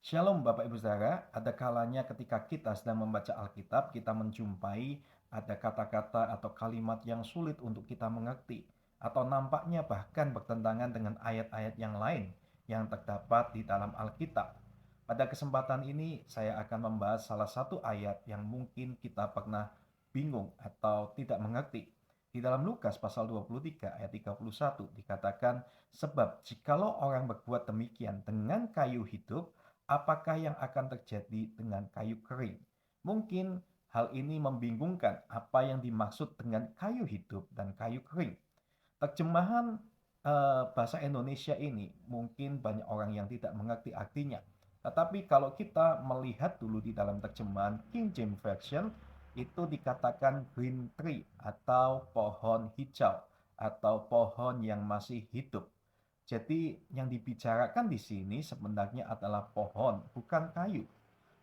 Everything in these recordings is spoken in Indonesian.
Shalom Bapak Ibu Saudara, ada kalanya ketika kita sedang membaca Alkitab, kita menjumpai ada kata-kata atau kalimat yang sulit untuk kita mengerti, atau nampaknya bahkan bertentangan dengan ayat-ayat yang lain yang terdapat di dalam Alkitab. Pada kesempatan ini, saya akan membahas salah satu ayat yang mungkin kita pernah bingung atau tidak mengerti. Di dalam Lukas pasal 23 ayat 31 dikatakan, sebab jikalau orang berbuat demikian dengan kayu hidup, apakah yang akan terjadi dengan kayu kering? Mungkin hal ini membingungkan apa yang dimaksud dengan kayu hidup dan kayu kering. Terjemahan bahasa Indonesia ini mungkin banyak orang yang tidak mengerti artinya. Tetapi kalau kita melihat dulu di dalam terjemahan King James Version, itu dikatakan green tree atau pohon hijau atau pohon yang masih hidup. Jadi yang dibicarakan di sini sebenarnya adalah pohon, bukan kayu.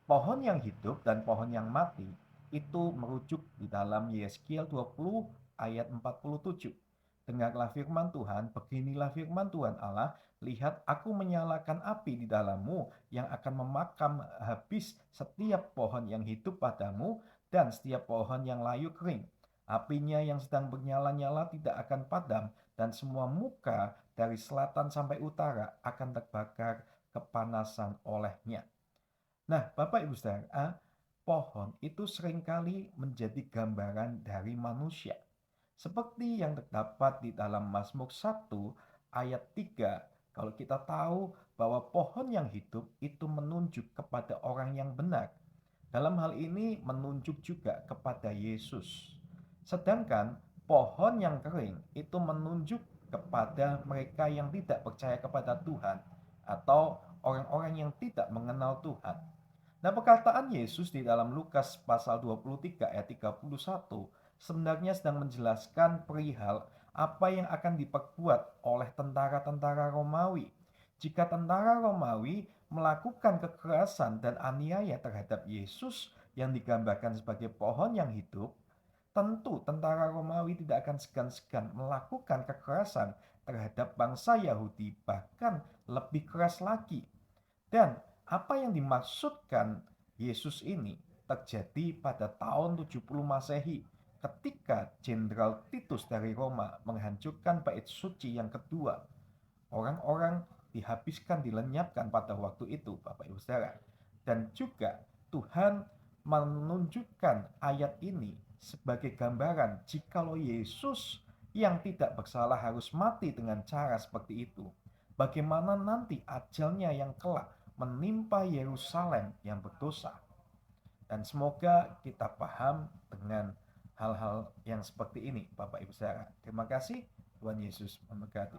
Pohon yang hidup dan pohon yang mati itu merujuk di dalam Yeskiel 20 ayat 47. Dengarlah firman Tuhan, beginilah firman Tuhan Allah, lihat aku menyalakan api di dalammu yang akan memakam habis setiap pohon yang hidup padamu dan setiap pohon yang layu kering. Apinya yang sedang bernyala-nyala tidak akan padam dan semua muka dari selatan sampai utara akan terbakar kepanasan olehnya. Nah, Bapak Ibu Saudara, pohon itu seringkali menjadi gambaran dari manusia. Seperti yang terdapat di dalam Mazmur 1 ayat 3, kalau kita tahu bahwa pohon yang hidup itu menunjuk kepada orang yang benar. Dalam hal ini menunjuk juga kepada Yesus. Sedangkan pohon yang kering itu menunjuk kepada mereka yang tidak percaya kepada Tuhan atau orang-orang yang tidak mengenal Tuhan. Nah, perkataan Yesus di dalam Lukas pasal 23 ayat 31 sebenarnya sedang menjelaskan perihal apa yang akan diperbuat oleh tentara-tentara Romawi. Jika tentara Romawi melakukan kekerasan dan aniaya terhadap Yesus yang digambarkan sebagai pohon yang hidup, tentu tentara Romawi tidak akan segan-segan melakukan kekerasan terhadap bangsa Yahudi, bahkan lebih keras lagi. Dan apa yang dimaksudkan Yesus ini terjadi pada tahun 70 Masehi ketika Jenderal Titus dari Roma menghancurkan bait suci yang kedua. Orang-orang dihabiskan, dilenyapkan pada waktu itu, Bapak Ibu Saudara. Dan juga Tuhan menunjukkan ayat ini sebagai gambaran jikalau Yesus yang tidak bersalah harus mati dengan cara seperti itu. Bagaimana nanti ajalnya yang kelak menimpa Yerusalem yang berdosa. Dan semoga kita paham dengan hal-hal yang seperti ini, Bapak Ibu Saudara. Terima kasih, Tuhan Yesus memberkati.